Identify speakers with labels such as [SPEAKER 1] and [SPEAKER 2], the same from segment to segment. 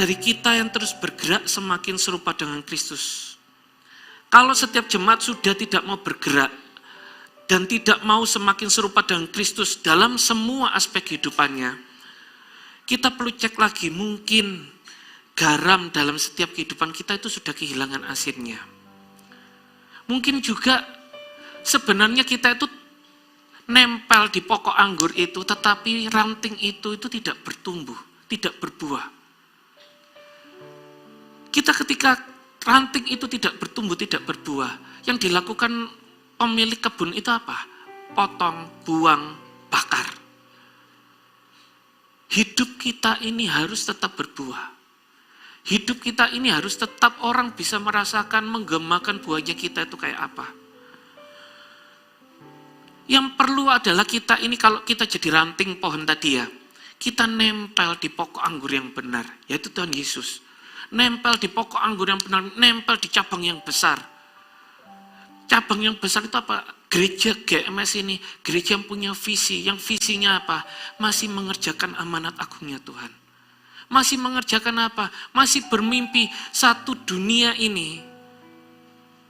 [SPEAKER 1] dari kita yang terus bergerak semakin serupa dengan Kristus. Kalau setiap jemaat sudah tidak mau bergerak dan tidak mau semakin serupa dengan Kristus dalam semua aspek kehidupannya, kita perlu cek lagi, mungkin garam dalam setiap kehidupan kita itu sudah kehilangan asinnya. Mungkin juga sebenarnya kita itu nempel di pokok anggur itu, tetapi ranting itu tidak bertumbuh, tidak berbuah. Kita ketika ranting itu tidak bertumbuh, tidak berbuah, yang dilakukan pemilik kebun itu apa? Potong, buang, bakar. Hidup kita ini harus tetap berbuah. Hidup kita ini harus tetap orang bisa merasakan, menggemakan buahnya kita itu kayak apa. Yang perlu adalah kita ini, kalau kita jadi ranting pohon tadi ya, kita nempel di pokok anggur yang benar, yaitu Tuhan Yesus. Nempel di pokok anggur yang benar, nempel di cabang yang besar. Cabang yang besar itu apa? Gereja GMS ini, gereja yang punya visi, yang visinya apa? Masih mengerjakan amanat agungnya Tuhan. Masih mengerjakan apa? Masih bermimpi satu dunia ini.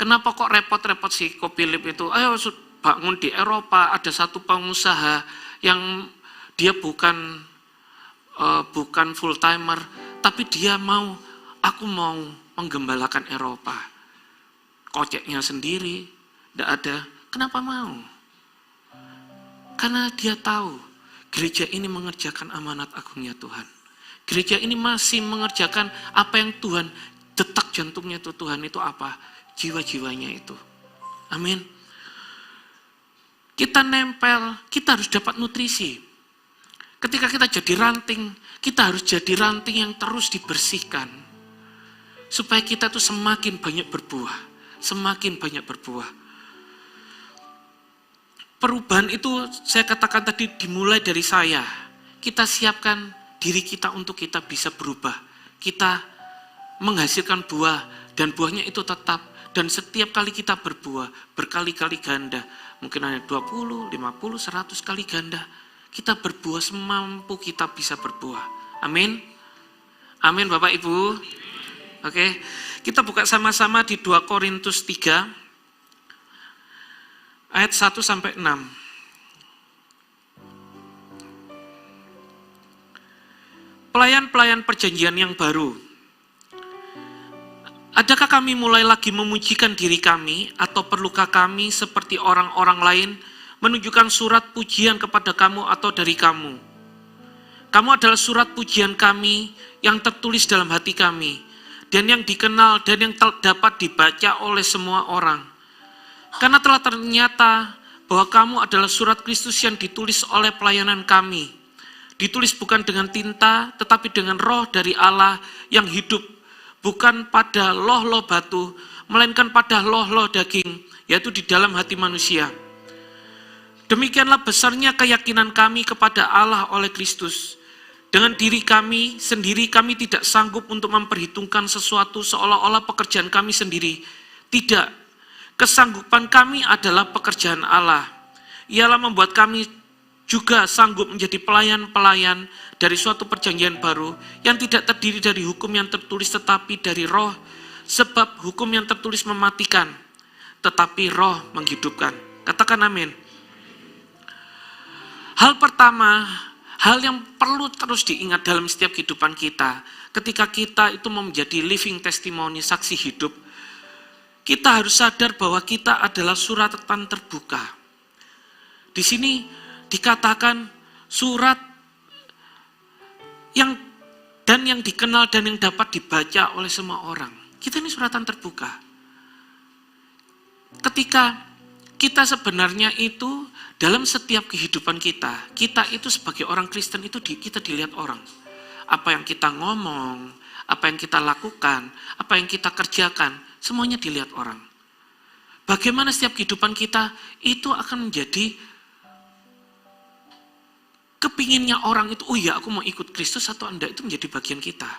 [SPEAKER 1] Kenapa kok repot-repot sih Ko Philip itu? Ayo bangun di Eropa, ada satu pengusaha yang dia bukan full timer, tapi dia aku mau menggembalakan Eropa. Koceknya sendiri, tidak ada. Kenapa mau? Karena dia tahu gereja ini mengerjakan amanat agungnya Tuhan. Gereja ini masih mengerjakan apa yang Tuhan, detak jantungnya itu Tuhan itu apa? Jiwa-jiwanya itu. Amin. Kita nempel, kita harus dapat nutrisi. Ketika kita jadi ranting, kita harus jadi ranting yang terus dibersihkan. Supaya kita tuh semakin banyak berbuah. Semakin banyak berbuah. Perubahan itu saya katakan tadi dimulai dari saya. Kita siapkan diri kita untuk kita bisa berubah. Kita menghasilkan buah dan buahnya itu tetap. Dan setiap kali kita berbuah, berkali-kali ganda. Mungkin hanya 20, 50, 100 kali ganda. Kita berbuah semampu kita bisa berbuah. Amin. Amin Bapak Ibu. Oke, kita buka sama-sama di 2 Korintus 3 ayat 1 sampai 6. Pelayan-pelayan perjanjian yang baru. Adakah kami mulai lagi memujikan diri kami, atau perlukah kami seperti orang-orang lain menunjukkan surat pujian kepada kamu atau dari kamu? Kamu adalah surat pujian kami yang tertulis dalam hati kami, dan yang dikenal dan yang dapat dibaca oleh semua orang. Karena telah ternyata bahwa kamu adalah surat Kristus yang ditulis oleh pelayanan kami. Ditulis bukan dengan tinta, tetapi dengan roh dari Allah yang hidup, bukan pada loh-loh batu, melainkan pada loh-loh daging, yaitu di dalam hati manusia. Demikianlah besarnya keyakinan kami kepada Allah oleh Kristus. Dengan diri kami sendiri, kami tidak sanggup untuk memperhitungkan sesuatu seolah-olah pekerjaan kami sendiri. Tidak, kesanggupan kami adalah pekerjaan Allah. Ialah membuat kami juga sanggup menjadi pelayan-pelayan dari suatu perjanjian baru yang tidak terdiri dari hukum yang tertulis tetapi dari roh, sebab hukum yang tertulis mematikan, tetapi roh menghidupkan. Katakan amin. Hal pertama, hal yang perlu terus diingat dalam setiap kehidupan kita, ketika kita itu mau menjadi living testimony, saksi hidup, kita harus sadar bahwa kita adalah suratan terbuka. Di sini dikatakan surat yang dikenal dan yang dapat dibaca oleh semua orang. Kita ini suratan terbuka. Ketika kita sebenarnya itu dalam setiap kehidupan kita itu sebagai orang Kristen itu kita dilihat orang. Apa yang kita ngomong, apa yang kita lakukan, apa yang kita kerjakan, semuanya dilihat orang. Bagaimana setiap kehidupan kita itu akan menjadi kepinginnya orang itu, oh ya aku mau ikut Kristus atau enggak, itu menjadi bagian kita.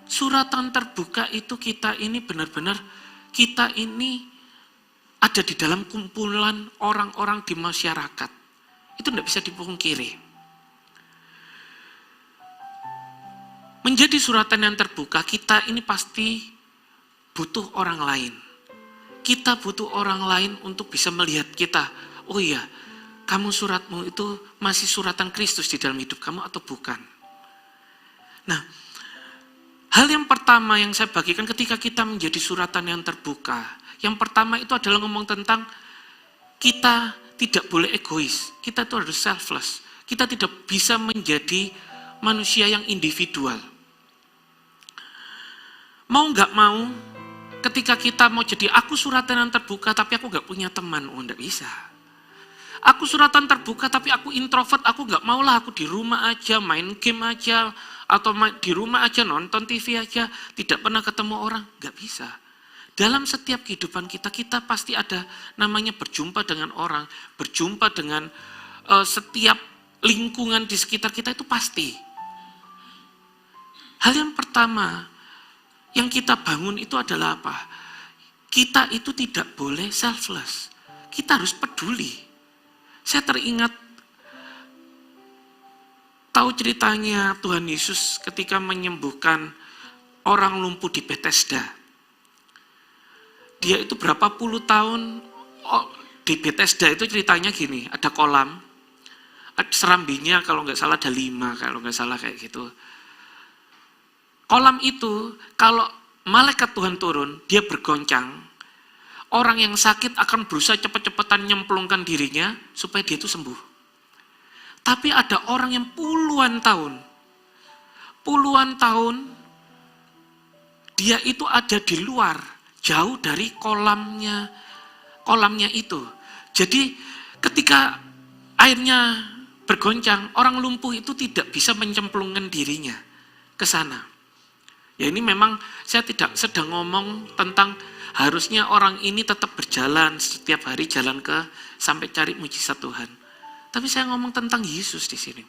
[SPEAKER 1] Suratan terbuka itu kita ini benar-benar, kita ini ada di dalam kumpulan orang-orang di masyarakat. Itu enggak bisa dipungkiri. Menjadi suratan yang terbuka, kita ini pasti butuh orang lain. Kita butuh orang lain untuk bisa melihat kita. Oh iya, kamu suratmu itu masih suratan Kristus di dalam hidup kamu atau bukan? Nah, hal yang pertama yang saya bagikan ketika kita menjadi suratan yang terbuka, yang pertama itu adalah ngomong tentang kita tidak boleh egois, kita itu harus selfless. Kita tidak bisa menjadi manusia yang individual. Mau nggak mau, ketika kita mau jadi aku suratan yang terbuka tapi aku nggak punya teman, nggak bisa. Aku suratan terbuka tapi aku introvert, aku nggak maulah, aku di rumah aja, main game aja, atau di rumah aja nonton TV aja, tidak pernah ketemu orang, nggak bisa. Dalam setiap kehidupan kita, kita pasti ada namanya berjumpa dengan orang, berjumpa dengan setiap lingkungan di sekitar kita itu pasti. Hal yang pertama yang kita bangun itu adalah apa? Kita itu tidak boleh selfless. Kita harus peduli. Saya teringat tahu ceritanya Tuhan Yesus ketika menyembuhkan orang lumpuh di Bethesda. Dia itu berapa puluh tahun di Bethesda itu ceritanya gini, ada kolam, serambinya kalau nggak salah ada 5, kalau nggak salah kayak gitu. Kolam itu kalau malaikat Tuhan turun, dia bergoncang. Orang yang sakit akan berusaha cepat-cepatan nyemplungkan dirinya supaya dia itu sembuh. Tapi ada orang yang puluhan tahun, dia itu ada di luar, jauh dari kolamnya itu. Jadi ketika airnya bergoncang, orang lumpuh itu tidak bisa mencemplungkan dirinya ke sana. Ya ini memang saya tidak sedang ngomong tentang harusnya orang ini tetap berjalan setiap hari jalan ke sampai cari mujizat Tuhan. Tapi saya ngomong tentang Yesus di sini.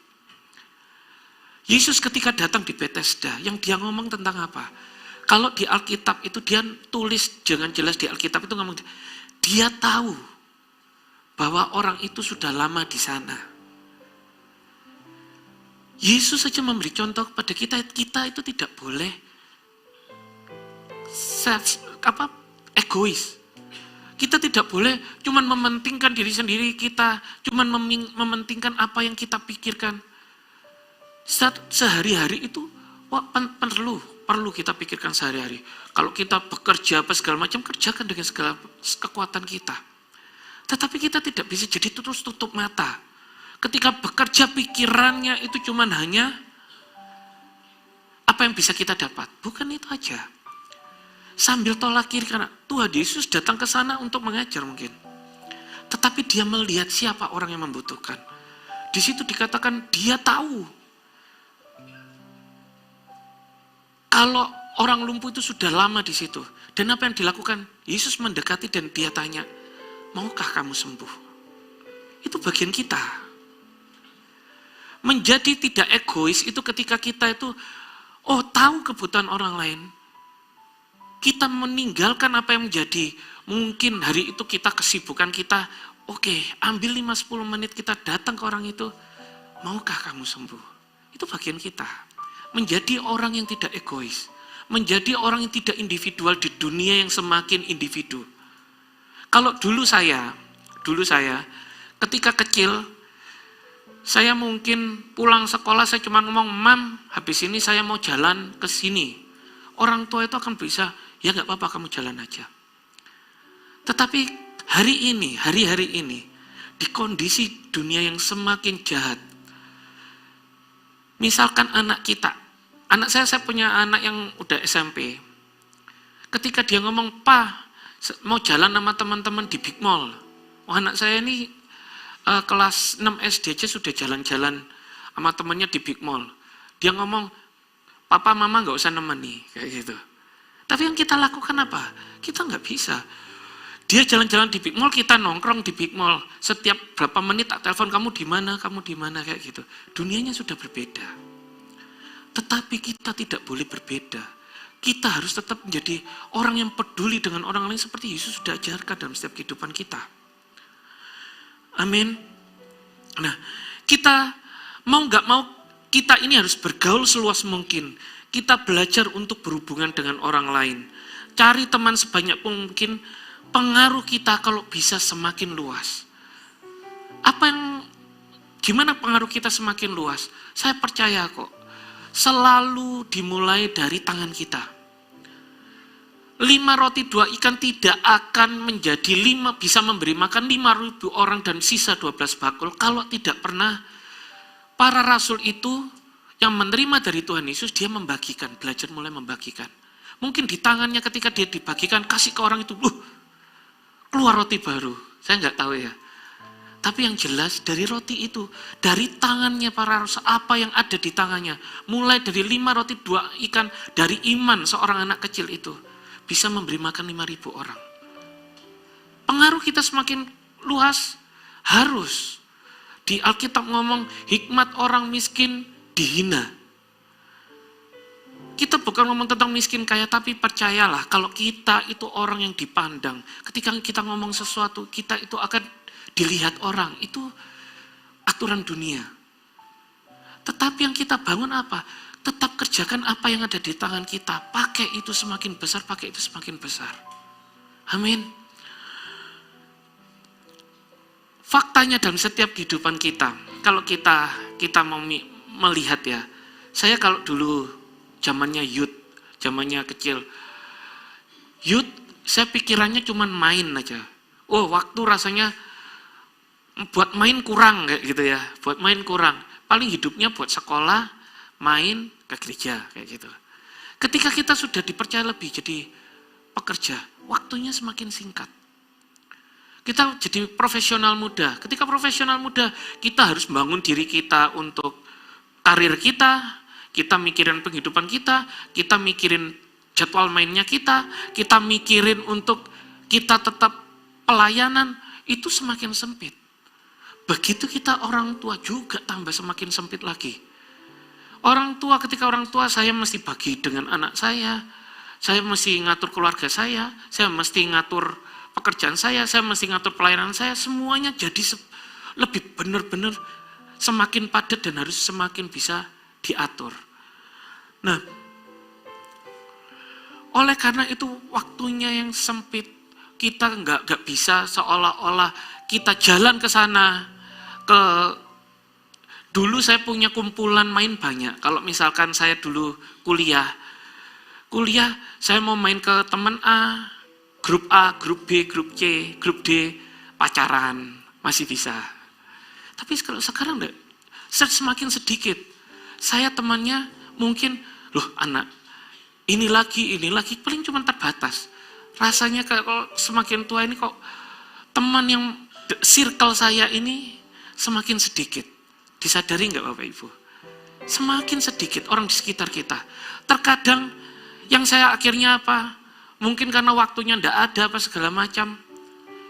[SPEAKER 1] Yesus ketika datang di Bethesda, yang dia ngomong tentang apa? Kalau di Alkitab itu dia tulis dengan jelas di Alkitab itu ngomong, dia tahu bahwa orang itu sudah lama di sana. Yesus saja memberi contoh kepada kita itu tidak boleh egois. Kita tidak boleh cuman mementingkan diri sendiri kita, cuman mementingkan apa yang kita pikirkan. Sehari-hari itu perlu kita pikirkan sehari-hari. Kalau kita bekerja apa segala macam, kerjakan dengan segala kekuatan kita. Tetapi kita tidak bisa jadi terus tutup mata. Ketika bekerja pikirannya itu cuman hanya apa yang bisa kita dapat. Bukan itu aja. Sambil tolak kiri karena Tuhan Yesus datang ke sana untuk mengajar mungkin. Tetapi dia melihat siapa orang yang membutuhkan. Di situ dikatakan dia tahu. Kalau orang lumpuh itu sudah lama di situ. Dan apa yang dilakukan? Yesus mendekati dan dia tanya, maukah kamu sembuh? Itu bagian kita. Menjadi tidak egois itu ketika kita itu, tahu kebutuhan orang lain. Kita meninggalkan apa yang menjadi, mungkin hari itu kita kesibukan kita, ambil 5-10 menit kita datang ke orang itu, maukah kamu sembuh? Itu bagian kita. Menjadi orang yang tidak egois. Menjadi orang yang tidak individual di dunia yang semakin individu. Kalau dulu saya ketika kecil, saya mungkin pulang sekolah saya cuma ngomong, Mam, habis ini saya mau jalan ke sini. Orang tua itu akan bisa, ya nggak apa-apa kamu jalan aja. Tetapi hari-hari ini, di kondisi dunia yang semakin jahat, misalkan anak saya punya anak yang udah SMP. Ketika dia ngomong, Pak, mau jalan sama teman-teman di Big Mall. Anak saya ini kelas 6 SD aja sudah jalan-jalan sama temannya di Big Mall. Dia ngomong, Papa, Mama nggak usah nemeni, kayak gitu. Tapi yang kita lakukan apa? Kita nggak bisa. Dia jalan-jalan di Big Mall, kita nongkrong di Big Mall. Setiap berapa menit tak telepon, kamu di mana, kayak gitu. Dunianya sudah berbeda. Tetapi kita tidak boleh berbeda. Kita harus tetap menjadi orang yang peduli dengan orang lain seperti Yesus sudah ajarkan dalam setiap kehidupan kita. Amin. Nah, kita mau nggak mau, kita ini harus bergaul seluas mungkin. Kita belajar untuk berhubungan dengan orang lain. Cari teman sebanyak mungkin, pengaruh kita kalau bisa semakin luas. Gimana pengaruh kita semakin luas? Saya percaya kok, selalu dimulai dari tangan kita. 5 roti 2 ikan tidak akan menjadi 5, bisa memberi makan 5.000 orang dan sisa 12 bakul kalau tidak pernah para rasul itu yang menerima dari Tuhan Yesus, dia membagikan, belajar mulai membagikan. Mungkin di tangannya ketika dia dibagikan, kasih ke orang itu, keluar roti baru. Saya nggak tahu ya. Tapi yang jelas dari roti itu, dari tangannya para rasul, apa yang ada di tangannya, mulai dari 5 roti 2 ikan, dari iman seorang anak kecil itu, bisa memberi makan 5.000 orang. Pengaruh kita semakin luas, harus. Di Alkitab ngomong, hikmat orang miskin dihina. Kita bukan ngomong tentang miskin kaya, tapi percayalah kalau kita itu orang yang dipandang. Ketika kita ngomong sesuatu, kita itu akan dilihat orang. Itu aturan dunia. Tetapi yang kita bangun apa? Tetap kerjakan apa yang ada di tangan kita. Pakai itu semakin besar, pakai itu semakin besar. Amin. Faktanya dalam setiap kehidupan kita, kalau kita mau melihat ya, saya kalau dulu zamannya zamannya kecil, saya pikirannya cuma main aja. Waktu rasanya buat main kurang kayak gitu ya, buat main kurang. Paling hidupnya buat sekolah, main, ke gereja kayak gitu. Ketika kita sudah dipercaya lebih jadi pekerja, waktunya semakin singkat. Kita jadi profesional muda. Ketika profesional muda, kita harus membangun diri kita untuk karir kita mikirin penghidupan kita mikirin jadwal mainnya kita mikirin untuk kita tetap pelayanan, itu semakin sempit. Begitu kita orang tua juga tambah semakin sempit lagi. Ketika orang tua saya mesti bagi dengan anak saya mesti ngatur keluarga saya mesti ngatur pekerjaan saya mesti ngatur pelayanan saya, semuanya jadi lebih benar-benar semakin padat dan harus semakin bisa diatur. Nah, oleh karena itu waktunya yang sempit, kita nggak bisa seolah-olah kita jalan ke sana. Dulu saya punya kumpulan main banyak. Kalau misalkan saya dulu kuliah saya mau main ke teman A, grup B, grup C, grup D, pacaran, masih bisa. Tapi kalau sekarang enggak, semakin sedikit. Saya temannya mungkin, anak, ini lagi, paling cuma terbatas. Rasanya kalau semakin tua ini kok teman yang circle saya ini semakin sedikit. Disadari enggak Bapak Ibu? Semakin sedikit orang di sekitar kita. Terkadang yang saya akhirnya apa? Mungkin karena waktunya enggak ada apa segala macam.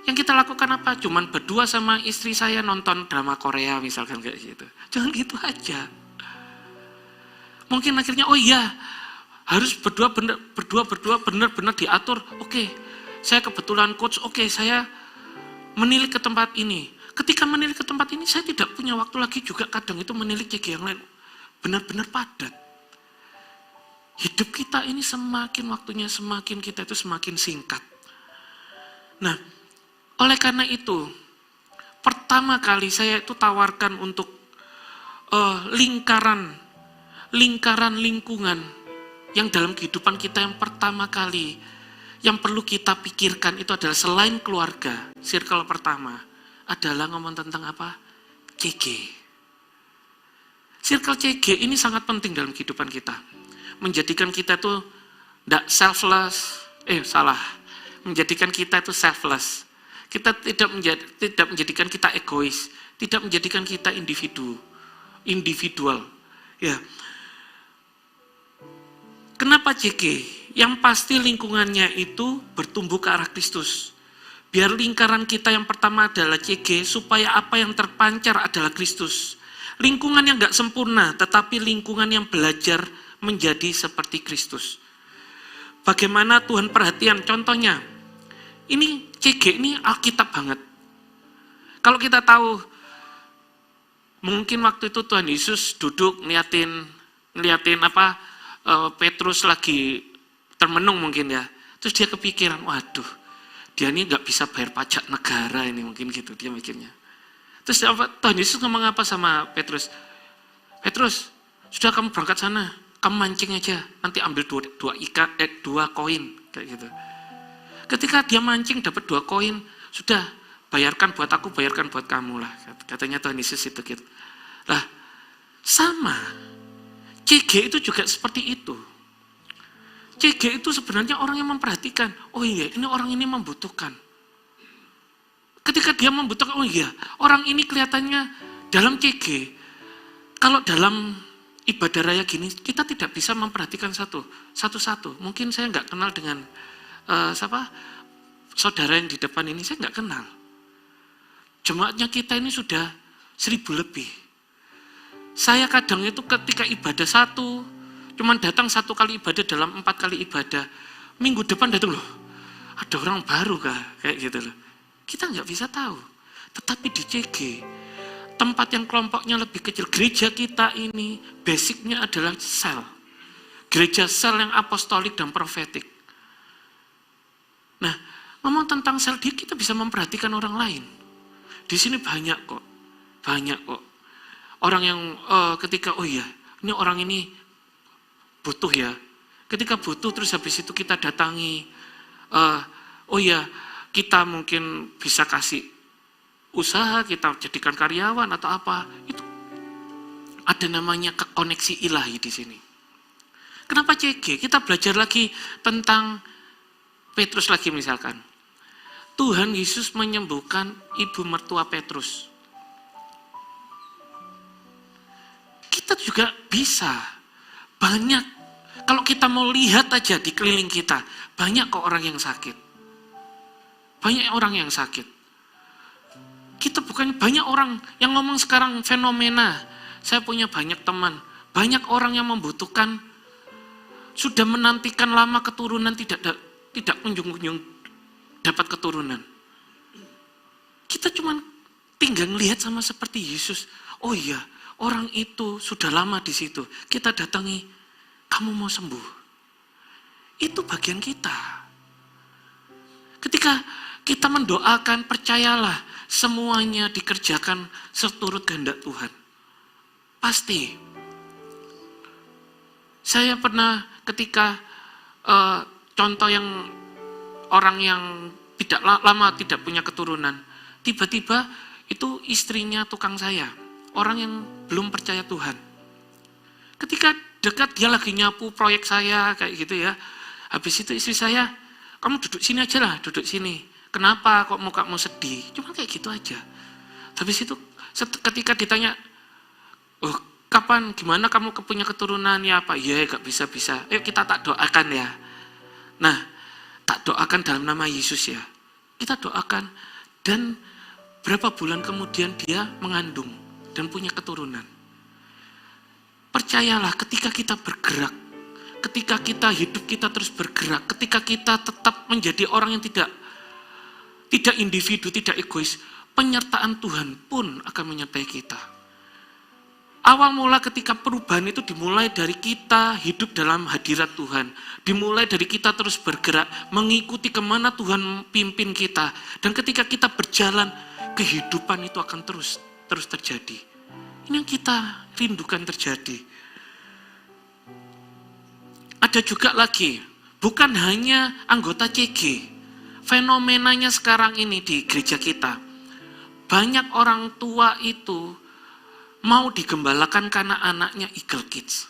[SPEAKER 1] Yang kita lakukan apa? Cuman berdua sama istri saya nonton drama Korea misalkan kayak gitu. Jangan gitu aja. Mungkin akhirnya harus berdua benar-benar diatur. Oke, saya kebetulan coach. Oke, saya menilik ke tempat ini. Ketika menilik ke tempat ini, saya tidak punya waktu lagi juga kadang itu menilik yang lain. Benar-benar padat. Hidup kita ini semakin waktunya semakin kita itu semakin singkat. Nah, oleh karena itu, pertama kali saya itu tawarkan untuk lingkaran lingkungan yang dalam kehidupan kita yang pertama kali yang perlu kita pikirkan itu adalah selain keluarga, circle pertama adalah ngomong tentang apa? CG. Circle CG ini sangat penting dalam kehidupan kita. Menjadikan kita tuh tidak selfless, menjadikan kita itu selfless. Kita tidak menjadikan kita egois, tidak menjadikan kita individual. Ya. Kenapa CG? Yang pasti lingkungannya itu bertumbuh ke arah Kristus. Biar lingkaran kita yang pertama adalah CG, supaya apa yang terpancar adalah Kristus. Lingkungan yang enggak sempurna, tetapi lingkungan yang belajar menjadi seperti Kristus. Bagaimana Tuhan perhatian? Contohnya, ini CG ini Alkitab banget. Kalau kita tahu, mungkin waktu itu Tuhan Yesus duduk ngeliatin Petrus lagi termenung mungkin ya. Terus dia kepikiran, waduh, dia ini nggak bisa bayar pajak negara ini, mungkin gitu dia mikirnya. Terus Tuhan Yesus ngomong apa sama Petrus? Petrus, sudah kamu berangkat sana, kamu mancing aja, nanti ambil dua koin kayak gitu. Ketika dia mancing dapat 2 koin, sudah bayarkan buat aku, bayarkan buat kamu lah, katanya Tuhan Yesus itu gitu. Lah, sama, CG itu juga seperti itu. CG itu sebenarnya orang yang memperhatikan, oh iya ini orang ini membutuhkan. Ketika dia membutuhkan, oh iya orang ini kelihatannya dalam CG, kalau dalam ibadah raya gini, kita tidak bisa memperhatikan satu-satu. Mungkin saya nggak kenal dengan saudara yang di depan ini, saya nggak kenal. Jemaatnya kita ini sudah 1000 lebih. Saya kadang itu ketika ibadah cuman datang 1 kali ibadah dalam 4 kali ibadah. Minggu depan datang loh, ada orang baru kah? Kayak gitu loh. Kita nggak bisa tahu. Tetapi di CG, tempat yang kelompoknya lebih kecil, gereja kita ini basicnya adalah sel. Gereja sel yang apostolik dan profetik. Nah, ngomong tentang sel, kita bisa memperhatikan orang lain. Di sini banyak kok. Orang yang ketika, oh iya, ini orang ini butuh ya. Ketika butuh terus habis itu kita datangi, oh ya kita mungkin bisa kasih usaha, kita jadikan karyawan atau apa. Itu ada namanya koneksi ilahi di sini. Kenapa CG? Kita belajar lagi tentang Petrus lagi misalkan. Tuhan Yesus menyembuhkan ibu mertua Petrus. Kita juga bisa. Banyak, kalau kita mau lihat aja di keliling kita, banyak kok orang yang sakit. Banyak orang yang sakit. Kita bukan banyak orang yang ngomong sekarang fenomena. Saya punya banyak teman, banyak orang yang membutuhkan, sudah menantikan lama keturunan tidak kunjung-kunjung dapat keturunan. Kita cuma tinggal lihat sama seperti Yesus. Oh iya, orang itu sudah lama di situ. Kita datangi, kamu mau sembuh. Itu bagian kita. Ketika kita mendoakan, percayalah semuanya dikerjakan seturut kehendak Tuhan. Pasti. Saya pernah ketika contoh yang orang yang lama tidak punya keturunan, tiba-tiba itu istrinya tukang saya. Orang yang belum percaya Tuhan. Ketika dekat dia lagi nyapu proyek saya kayak gitu ya. Habis itu istri saya, kamu duduk sini aja lah, duduk sini. Kenapa kok mukamu sedih? Cuma kayak gitu aja. Habis itu ketika ditanya, oh kapan, gimana kamu punya keturunan ya apa? Ya gak bisa-bisa. Kita tak doakan ya. Nah, tak doakan dalam nama Yesus ya. Kita doakan dan berapa bulan kemudian dia mengandung dan punya keturunan. Percayalah ketika kita bergerak, ketika kita hidup kita terus bergerak, ketika kita tetap menjadi orang yang tidak individu, tidak egois, penyertaan Tuhan pun akan menyertai kita. Awal mula ketika perubahan itu dimulai dari kita hidup dalam hadirat Tuhan, dimulai dari kita terus bergerak, mengikuti kemana Tuhan pimpin kita, dan ketika kita berjalan, kehidupan itu akan terus terjadi. Ini yang kita rindukan terjadi. Ada juga lagi, bukan hanya anggota CG, fenomenanya sekarang ini di gereja kita, banyak orang tua itu mau digembalakan karena anaknya Eagle Kids.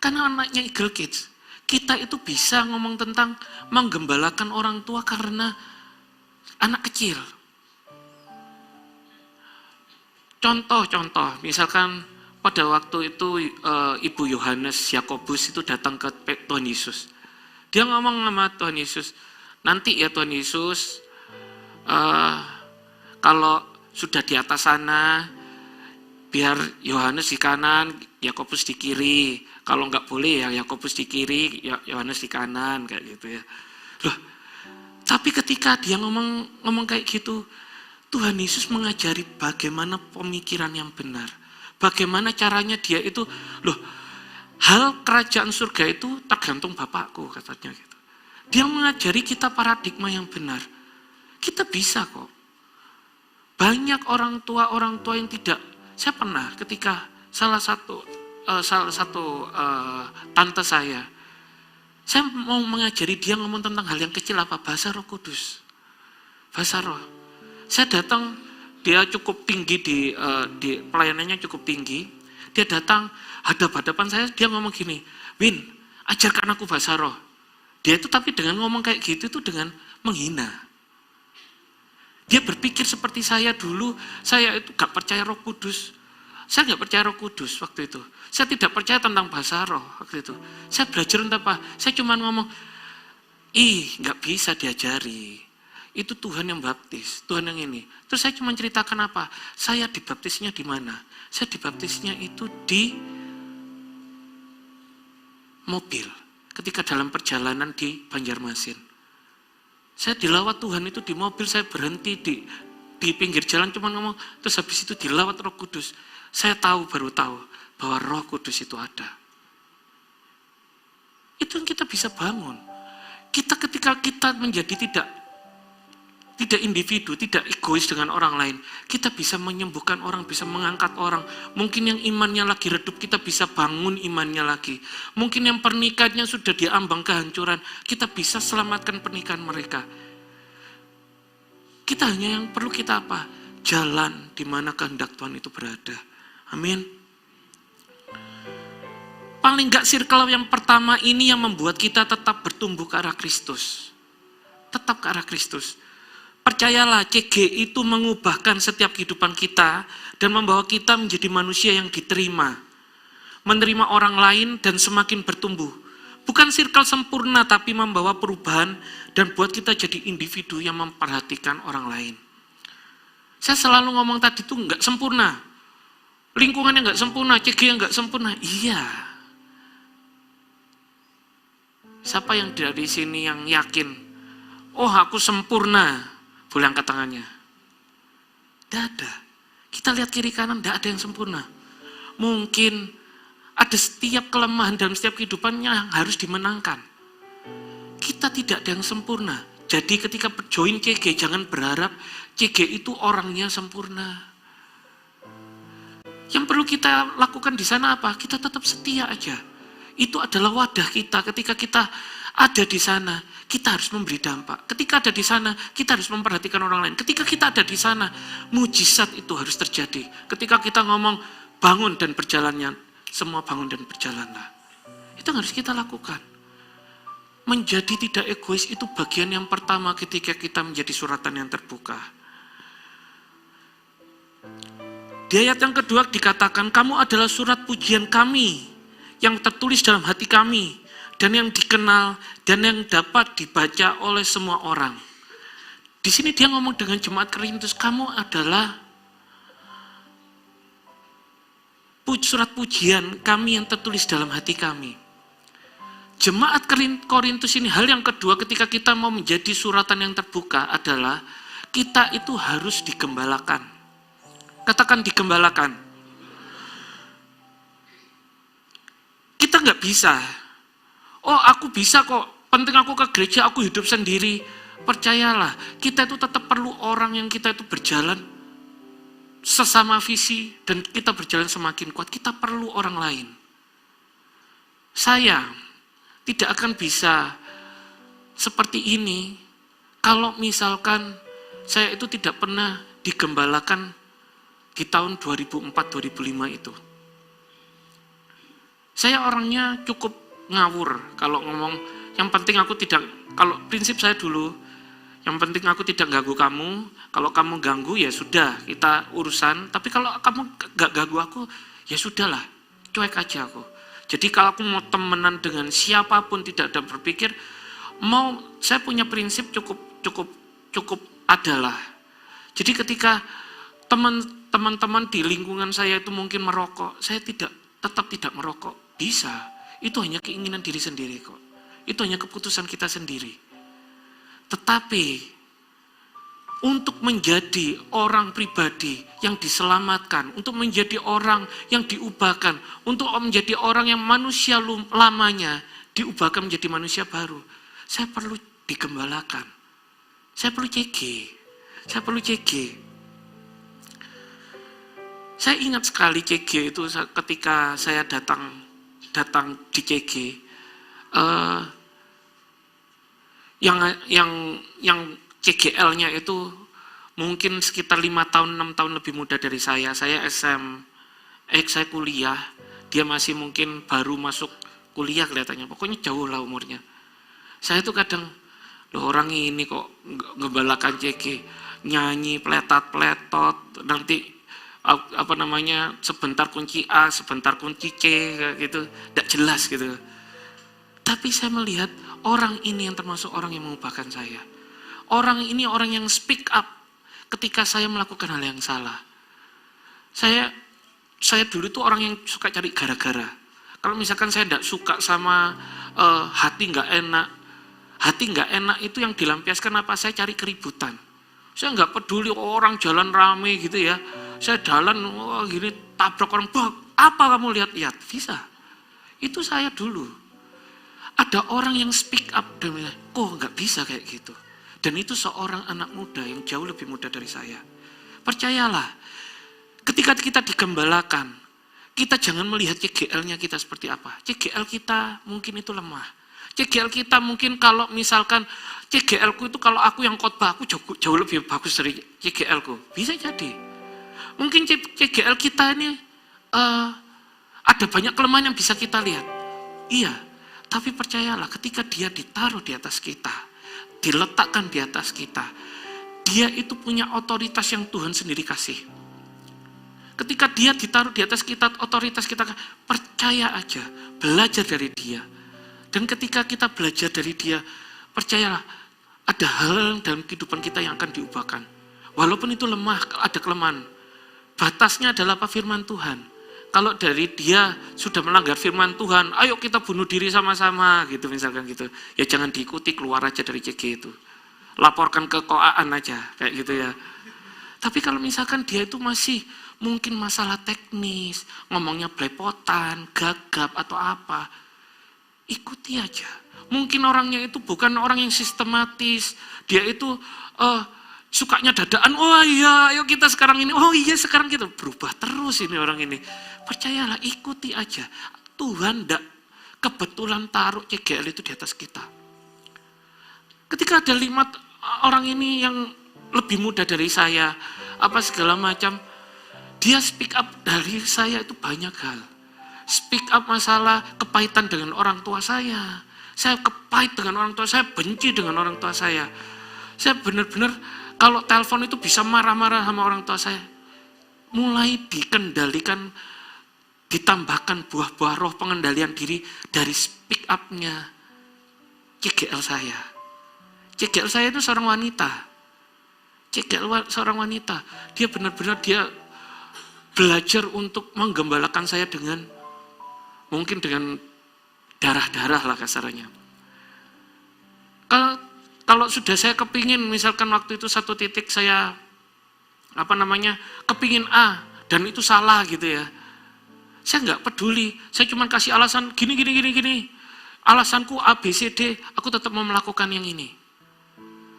[SPEAKER 1] Karena anaknya Eagle Kids, kita itu bisa ngomong tentang menggembalakan orang tua karena anak kecil. Contoh, misalkan pada waktu itu Ibu Yohanes Yakobus itu datang ke Tuhan Yesus. Dia ngomong sama Tuhan Yesus, nanti ya Tuhan Yesus, kalau sudah di atas sana, biar Yohanes di kanan, Yakobus di kiri. Kalau nggak boleh ya Yakobus di kiri, Yohanes di kanan, kayak gitu ya. Loh, tapi ketika dia ngomong kayak gitu, Tuhan Yesus mengajari bagaimana pemikiran yang benar. Bagaimana caranya dia itu, loh, Hal kerajaan surga itu tergantung Bapakku, katanya gitu. Dia mengajari kita paradigma yang benar. Kita bisa kok. Banyak orang tua yang tidak. Saya pernah ketika salah satu tante saya mau mengajari dia ngomong tentang hal yang kecil apa? Bahasa Roh Kudus. Bahasa Roh. Saya datang, dia cukup tinggi di pelayanannya cukup tinggi. Dia datang hadap-hadapan saya, dia ngomong gini, Win, ajarkan aku bahasa roh. Dia itu tapi dengan ngomong kayak gitu itu dengan menghina. Dia berpikir seperti saya dulu, saya itu gak percaya Roh Kudus. Saya gak percaya Roh Kudus waktu itu. Saya tidak percaya tentang bahasa roh waktu itu. Saya belajar untuk apa? Saya cuma ngomong, gak bisa diajari. Itu Tuhan yang baptis, Tuhan yang ini. Terus saya cuma ceritakan apa? Saya dibaptisnya di mana? Saya dibaptisnya itu di mobil. Ketika dalam perjalanan di Banjarmasin. Saya dilawat Tuhan itu di mobil, saya berhenti di pinggir jalan cuma ngomong. Terus habis itu dilawat Roh Kudus. Saya baru tahu bahwa Roh Kudus itu ada. Itu yang kita bisa bangun. Ketika kita menjadi tidak individu, tidak egois dengan orang lain, kita bisa menyembuhkan orang, bisa mengangkat orang. Mungkin yang imannya lagi redup, kita bisa bangun imannya lagi. Mungkin yang pernikahannya sudah diambang kehancuran, kita bisa selamatkan pernikahan mereka. Kita hanya yang perlu kita apa? Jalan di mana kehendak Tuhan itu berada. Amin. Paling enggak circle yang pertama ini yang membuat kita tetap bertumbuh ke arah Kristus. Tetap ke arah Kristus. Percayalah, CG itu mengubahkan setiap kehidupan kita dan membawa kita menjadi manusia yang diterima. Menerima orang lain dan semakin bertumbuh. Bukan circle sempurna tapi membawa perubahan dan buat kita jadi individu yang memperhatikan orang lain. Saya selalu ngomong tadi itu enggak sempurna. Lingkungannya enggak sempurna, CG yang enggak sempurna. Iya. Siapa yang dari sini yang yakin, oh aku sempurna? Boleh angkat tangannya. Tidak ada. Kita lihat kiri kanan, tidak ada yang sempurna. Mungkin ada setiap kelemahan dalam setiap kehidupannya yang harus dimenangkan. Kita tidak ada yang sempurna. Jadi ketika join CG, jangan berharap CG itu orangnya sempurna. Yang perlu kita lakukan di sana apa? Kita tetap setia aja. Itu adalah wadah kita. Ketika kita ada di sana, kita harus memberi dampak. Ketika ada di sana, kita harus memperhatikan orang lain. Ketika kita ada di sana, mujizat itu harus terjadi. Ketika kita ngomong bangun dan berjalannya, semua bangun dan berjalanlah. Itu yang harus kita lakukan. Menjadi tidak egois itu bagian yang pertama ketika kita menjadi suratan yang terbuka. Di ayat yang kedua dikatakan, kamu adalah surat pujian kami yang tertulis dalam hati kami dan yang dikenal dan yang dapat dibaca oleh semua orang. Di sini dia ngomong dengan jemaat Korintus, kamu adalah surat pujian kami yang tertulis dalam hati kami. Jemaat Korintus ini hal yang kedua ketika kita mau menjadi suratan yang terbuka adalah kita itu harus digembalakan. Katakan digembalakan. Kita nggak bisa. Oh aku bisa kok, penting aku ke gereja, aku hidup sendiri. Percayalah, kita itu tetap perlu orang yang kita itu berjalan sesama visi dan kita berjalan semakin kuat. Kita perlu orang lain. Saya tidak akan bisa seperti ini kalau misalkan saya itu tidak pernah digembalakan di tahun 2004-2005 itu. Saya orangnya cukup ngawur kalau ngomong, yang penting aku tidak, kalau prinsip saya dulu, yang penting aku tidak ganggu kamu, kalau kamu ganggu ya sudah, kita urusan, tapi kalau kamu gak ganggu aku, ya sudahlah, cuek aja aku. Jadi kalau aku mau temenan dengan siapapun tidak ada berpikir, saya punya prinsip cukup adalah. Jadi ketika teman-teman di lingkungan saya itu mungkin merokok, saya tetap tidak merokok, bisa. Itu hanya keinginan diri sendiri kok. Itu hanya keputusan kita sendiri. Tetapi untuk menjadi orang pribadi yang diselamatkan, untuk menjadi orang yang diubahkan, untuk menjadi orang yang manusia lamanya diubahkan menjadi manusia baru. Saya perlu digembalakan. Saya perlu CG. Saya perlu CG. Saya ingat sekali CG itu ketika saya datang di CG. Yang CGL-nya itu mungkin sekitar 5 tahun, 6 tahun lebih muda dari saya. Saya saya kuliah, dia masih mungkin baru masuk kuliah kelihatannya. Pokoknya jauh lah umurnya. Saya tuh kadang, loh orang ini kok ngebalakan CG, nyanyi pletot, nanti sebentar kunci A, sebentar kunci C gitu, tidak jelas gitu. Tapi saya melihat orang ini yang termasuk orang yang mengubahkan saya. Orang ini orang yang speak up ketika saya melakukan hal yang salah. Saya dulu tuh orang yang suka cari gara-gara. Kalau misalkan saya tidak suka sama hati nggak enak itu yang dilampiaskan apa? Saya cari keributan. Saya nggak peduli orang jalan rame gitu ya. Saya jalan gini tabrak orang, apa kamu lihat? Bisa. Itu saya dulu. Ada orang yang speak up dan bilang, kok nggak bisa kayak gitu. Dan itu seorang anak muda yang jauh lebih muda dari saya. Percayalah, ketika kita digembalakan, kita jangan melihat CGL-nya kita seperti apa. CGL kita mungkin itu lemah. CGL kita mungkin kalau misalkan CGL-ku itu kalau aku yang khotbah, aku jauh lebih bagus dari CGL-ku. Bisa jadi. Mungkin CGL kita ini ada banyak kelemahan yang bisa kita lihat. Iya, tapi percayalah ketika dia ditaruh di atas kita, diletakkan di atas kita, dia itu punya otoritas yang Tuhan sendiri kasih. Ketika dia ditaruh di atas kita, otoritas kita, percaya aja, belajar dari dia. Dan ketika kita belajar dari dia, percayalah, ada hal dalam kehidupan kita yang akan diubahkan. Walaupun itu lemah, ada kelemahan. Batasnya adalah apa? Firman Tuhan. Kalau dari dia sudah melanggar firman Tuhan, ayo kita bunuh diri sama-sama, gitu misalkan gitu. Ya jangan diikuti, keluar aja dari CG itu. Laporkan ke koaan aja, kayak gitu ya. Tapi kalau misalkan dia itu masih mungkin masalah teknis, ngomongnya belepotan, gagap atau apa, ikuti aja. Mungkin orangnya itu bukan orang yang sistematis, dia itu sukanya dadaan, oh iya, ayo kita sekarang ini, oh iya sekarang kita berubah terus ini orang ini. Percayalah, ikuti aja. Tuhan tidak kebetulan taruh CGL itu di atas kita. Ketika ada 5 orang ini yang lebih muda dari saya, apa segala macam, dia speak up dari saya itu banyak hal. Speak up masalah kepahitan dengan orang tua saya. Saya kepahit dengan orang tua saya, benci dengan orang tua saya. Saya benar-benar kalau telepon itu bisa marah-marah sama orang tua saya. Mulai dikendalikan, ditambahkan buah-buah roh pengendalian diri dari speak up-nya CGL saya. CGL saya itu seorang wanita. CGL seorang wanita. Dia benar-benar dia belajar untuk menggembalakan saya dengan mungkin dengan darah-darah lah kasarannya. Kalau sudah saya kepingin, misalkan waktu itu satu titik saya kepingin A dan itu salah gitu ya. Saya nggak peduli, saya cuma kasih alasan gini. Alasanku A, B, C, D, aku tetap mau melakukan yang ini.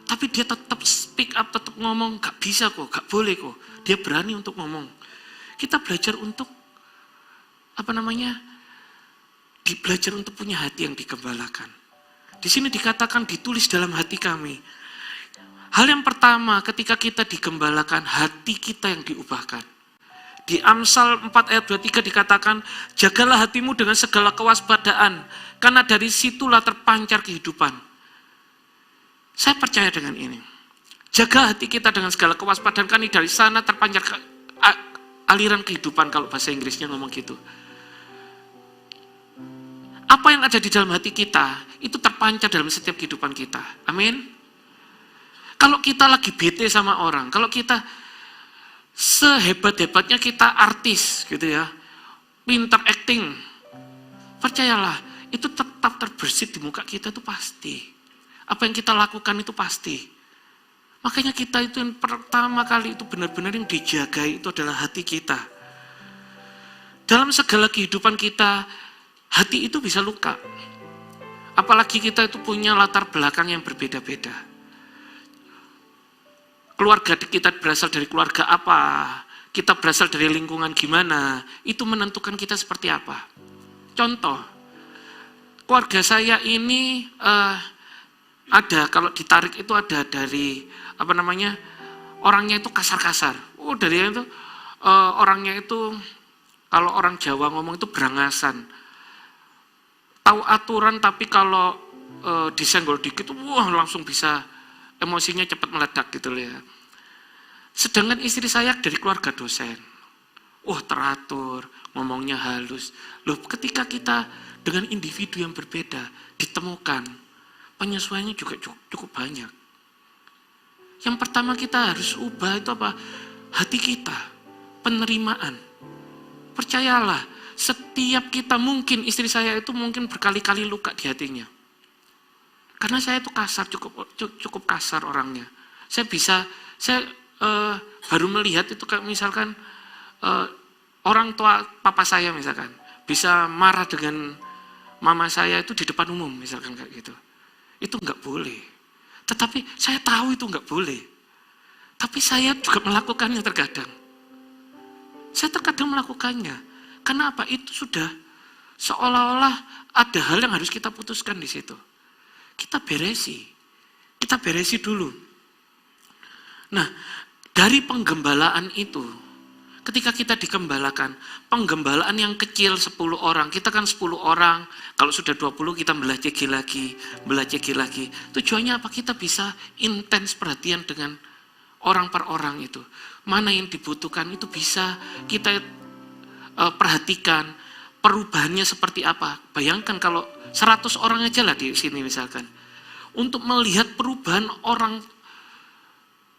[SPEAKER 1] Tapi dia tetap speak up, tetap ngomong, nggak bisa kok, nggak boleh kok. Dia berani untuk ngomong. Kita belajar untuk belajar untuk punya hati yang digembalakan. Di sini dikatakan ditulis dalam hati kami. Hal yang pertama ketika kita digembalakan, hati kita yang diubahkan. Di Amsal 4 ayat 23 dikatakan, jagalah hatimu dengan segala kewaspadaan, karena dari situlah terpancar kehidupan. Saya percaya dengan ini. Jaga hati kita dengan segala kewaspadaan, karena dari sana terpancar aliran kehidupan, kalau bahasa Inggrisnya ngomong gitu. Apa yang ada di dalam hati kita, itu terpancar dalam setiap kehidupan kita. Amin. Kalau kita lagi bete sama orang, kalau kita sehebat-hebatnya kita artis gitu ya, pintar acting, percayalah, itu tetap terbersit di muka kita itu pasti. Apa yang kita lakukan itu pasti. Makanya kita itu yang pertama kali itu benar-benar yang dijaga itu adalah hati kita. Dalam segala kehidupan kita, hati itu bisa luka. Apalagi kita itu punya latar belakang yang berbeda-beda. Keluarga kita berasal dari keluarga apa, kita berasal dari lingkungan gimana, itu menentukan kita seperti apa. Contoh, keluarga saya ini ada, kalau ditarik itu ada dari, orangnya itu kasar-kasar. Dari itu, orangnya itu, kalau orang Jawa ngomong itu berangasan. Tahu aturan tapi kalau disenggol dikit, langsung bisa emosinya cepat meledak gitu loh ya. Sedangkan istri saya dari keluarga dosen. Teratur, ngomongnya halus. Loh, ketika kita dengan individu yang berbeda ditemukan, penyesuaiannya juga cukup banyak. Yang pertama kita harus ubah itu apa? Hati kita, penerimaan. Percayalah, setiap kita mungkin, istri saya itu mungkin berkali-kali luka di hatinya. Karena saya itu kasar, cukup kasar orangnya. Saya baru melihat itu kayak misalkan orang tua papa saya misalkan bisa marah dengan mama saya itu di depan umum misalkan kayak gitu. Itu enggak boleh. Tetapi saya tahu itu enggak boleh. Tapi saya juga melakukannya terkadang. Saya terkadang melakukannya. Karena apa? Itu sudah seolah-olah ada hal yang harus kita putuskan di situ. Kita beresi dulu. Nah, dari penggembalaan itu, ketika kita digembalakan, penggembalaan yang kecil 10 orang, kita kan 10 orang, kalau sudah 20 kita belah cegi lagi. Tujuannya apa? Kita bisa intens perhatian dengan orang per orang itu. Mana yang dibutuhkan itu bisa kita perhatikan, perubahannya seperti apa. Bayangkan kalau 100 orang aja lah di sini misalkan. Untuk melihat perubahan orang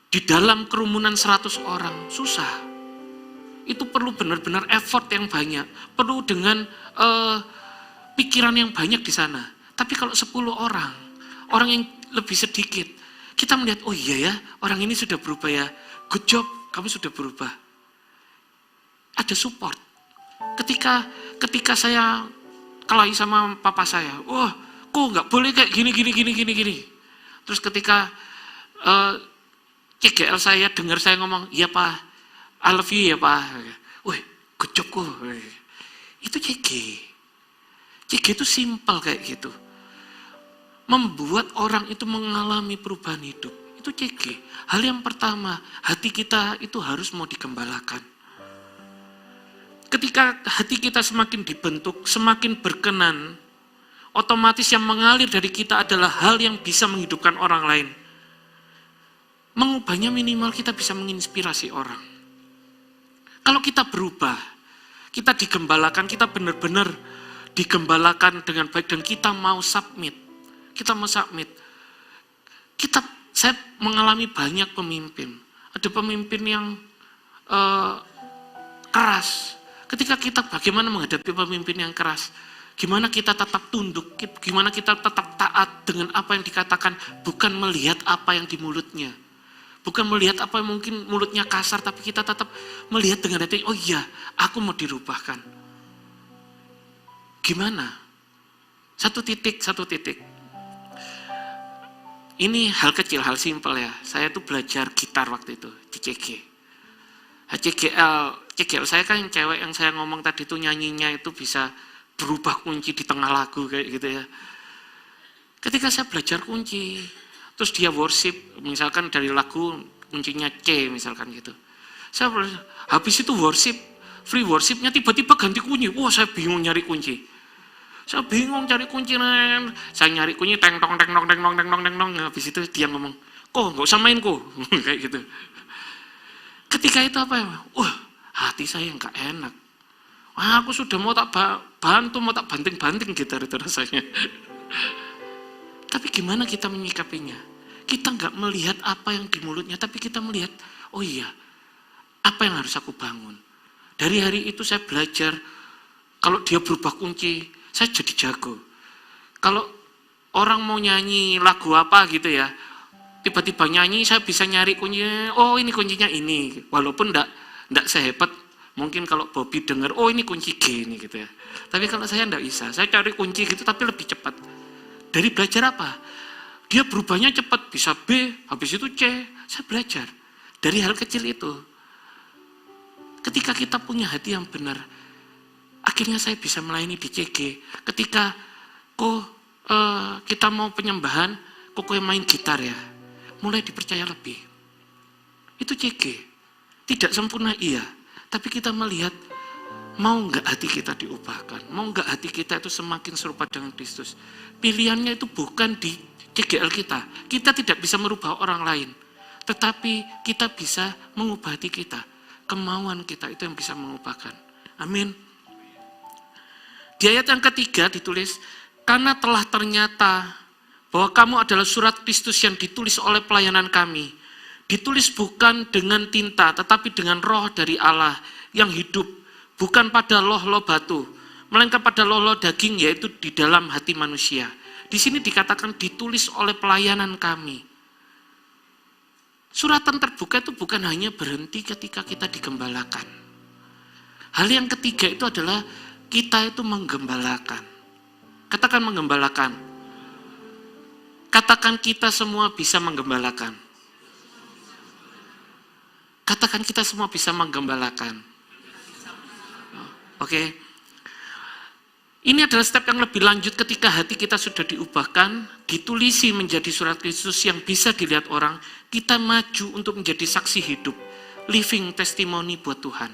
[SPEAKER 1] di dalam kerumunan 100 orang, susah. Itu perlu benar-benar effort yang banyak. Perlu dengan pikiran yang banyak di sana. Tapi kalau 10 orang yang lebih sedikit, kita melihat, oh iya ya, orang ini sudah berubah ya. Good job, kamu sudah berubah. Ada support. Ketika saya kelahi sama papa saya, kok nggak boleh kayak gini. Terus ketika CGL saya dengar saya ngomong, iya pak, I love you ya pak. Good job kok. Itu CG itu simple kayak gitu. Membuat orang itu mengalami perubahan hidup. Itu CG. Hal yang pertama, hati kita itu harus mau digembalakan. Ketika hati kita semakin dibentuk, semakin berkenan, otomatis yang mengalir dari kita adalah hal yang bisa menghidupkan orang lain. Mengubahnya minimal kita bisa menginspirasi orang. Kalau kita berubah, kita digembalakan, kita benar-benar digembalakan dengan baik dan kita mau submit. Saya mengalami banyak pemimpin. Ada pemimpin yang keras. Ketika kita bagaimana menghadapi pemimpin yang keras, gimana kita tetap tunduk, gimana kita tetap taat dengan apa yang dikatakan, bukan melihat apa yang di mulutnya. Bukan melihat apa yang mungkin mulutnya kasar, tapi kita tetap melihat dengan hati, oh iya, aku mau dirubahkan. Gimana? Satu titik. Ini hal kecil, hal simpel ya. Saya tuh belajar gitar waktu itu di CG. CGL saya kan yang cewek yang saya ngomong tadi tuh nyanyinya itu bisa berubah kunci di tengah lagu kayak gitu ya. Ketika saya belajar kunci, terus dia worship, misalkan dari lagu kuncinya C misalkan gitu. Habis itu worship, free worshipnya tiba-tiba ganti kunci. Saya bingung nyari kunci. Saya nyari kunci teng tong. Habis itu dia ngomong, kok nggak usah main kok, kayak gitu. Ketika itu apa ya? Hati saya nggak enak. Aku sudah mau tak banting-banting gitar itu rasanya. Tapi gimana kita menyikapinya? Kita nggak melihat apa yang di mulutnya, tapi kita melihat, oh iya, apa yang harus aku bangun? Dari hari itu saya belajar, kalau dia berubah kunci, saya jadi jago. Kalau orang mau nyanyi lagu apa gitu ya, tiba-tiba nyanyi, saya bisa nyari kuncinya, oh ini kuncinya ini. Walaupun enggak sehebat, mungkin kalau Bobby dengar, oh ini kunci G ini gitu ya. Tapi kalau saya enggak bisa, saya cari kunci gitu tapi lebih cepat. Dari belajar apa? Dia berubahnya cepat, bisa B, habis itu C. Saya belajar. Dari hal kecil itu. Ketika kita punya hati yang benar, akhirnya saya bisa melayani di CG. Ketika kita mau penyembahan, kok yang main gitar ya, mulai dipercaya lebih. Itu CG. Tidak sempurna iya, tapi kita melihat mau enggak hati kita diubahkan, mau enggak hati kita itu semakin serupa dengan Kristus. Pilihannya itu bukan di CGL kita. Kita tidak bisa merubah orang lain, tetapi kita bisa mengubah hati kita. Kemauan kita itu yang bisa mengubahkan. Amin. Di ayat yang ketiga ditulis, karena telah ternyata bahwa kamu adalah surat Kristus yang ditulis oleh pelayanan kami. Ditulis bukan dengan tinta, tetapi dengan roh dari Allah yang hidup. Bukan pada loh-loh batu, melainkan pada loh-loh daging, yaitu di dalam hati manusia. Di sini dikatakan ditulis oleh pelayanan kami. Suratan terbuka itu bukan hanya berhenti ketika kita digembalakan. Hal yang ketiga itu adalah kita itu menggembalakan. Katakan menggembalakan. Katakan kita semua bisa menggembalakan. Katakan kita semua bisa menggembalakan. Oke. Ini adalah step yang lebih lanjut ketika hati kita sudah diubahkan, ditulisi menjadi surat Kristus yang bisa dilihat orang, kita maju untuk menjadi saksi hidup, living testimony buat Tuhan.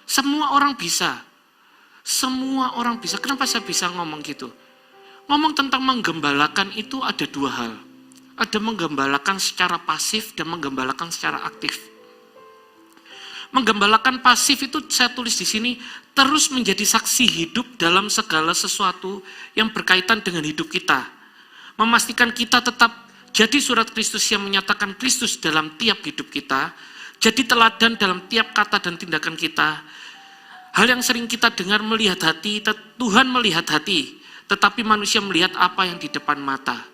[SPEAKER 1] Semua orang bisa. Semua orang bisa. Kenapa saya bisa ngomong gitu? Ngomong tentang menggembalakan itu ada dua hal. Ada menggembalakan secara pasif dan menggembalakan secara aktif. Menggembalakan pasif itu saya tulis di sini, terus menjadi saksi hidup dalam segala sesuatu yang berkaitan dengan hidup kita. Memastikan kita tetap jadi surat Kristus yang menyatakan Kristus dalam tiap hidup kita, jadi teladan dalam tiap kata dan tindakan kita. Hal yang sering kita dengar, melihat hati, Tuhan melihat hati, tetapi manusia melihat apa yang di depan mata.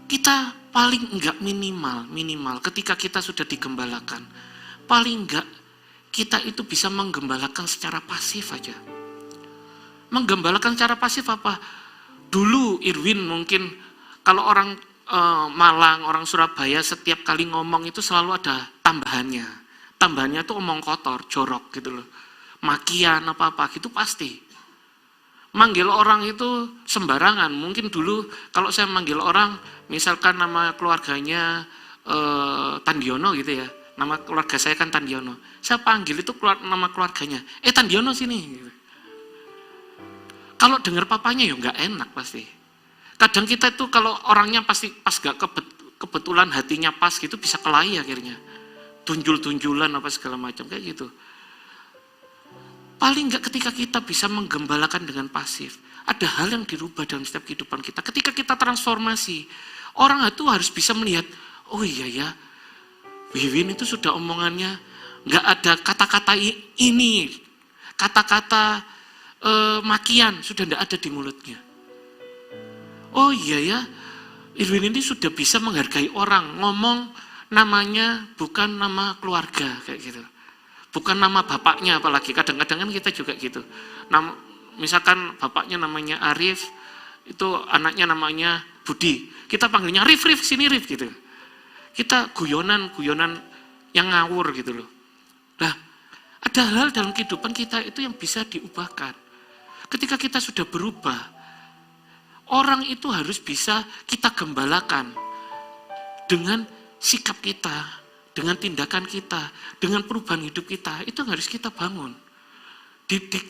[SPEAKER 1] Kita paling enggak minimal ketika kita sudah digembalakan, paling enggak kita itu bisa menggembalakan secara pasif aja. Menggembalakan secara pasif apa? Dulu Irwin mungkin kalau orang Malang, orang Surabaya setiap kali ngomong itu selalu ada tambahannya. Tambahannya tuh omong kotor, jorok gitu loh. Makian apa-apa gitu pasti. Manggil orang itu sembarangan. Mungkin dulu kalau saya manggil orang, misalkan nama keluarganya Tandiono gitu ya. Nama keluarga saya kan Tandiono. Saya panggil itu nama keluarganya. Tandiono sini. Gitu. Kalau dengar papanya ya nggak enak pasti. Kadang kita itu kalau orangnya pasti pas gak kebetulan hatinya pas gitu bisa kelahi akhirnya. Tunjul-tunjulan apa segala macam kayak gitu. Paling enggak ketika kita bisa menggembalakan dengan pasif, ada hal yang dirubah dalam setiap kehidupan kita. Ketika kita transformasi, orang itu harus bisa melihat, oh iya ya, Wiwin itu sudah omongannya enggak ada kata-kata ini, kata-kata makian sudah enggak ada di mulutnya. Oh iya ya, Irwin ini sudah bisa menghargai orang, ngomong namanya bukan nama keluarga kayak gitu. Bukan nama bapaknya apalagi. Kadang-kadang kan kita juga gitu. Misalkan bapaknya namanya Arif, itu anaknya namanya Budi. Kita panggilnya Rif sini Rif gitu. Kita guyonan yang ngawur gitu loh. Nah, ada hal dalam kehidupan kita itu yang bisa diubahkan. Ketika kita sudah berubah, orang itu harus bisa kita gembalakan dengan sikap kita, dengan tindakan kita, dengan perubahan hidup kita, itu harus kita bangun.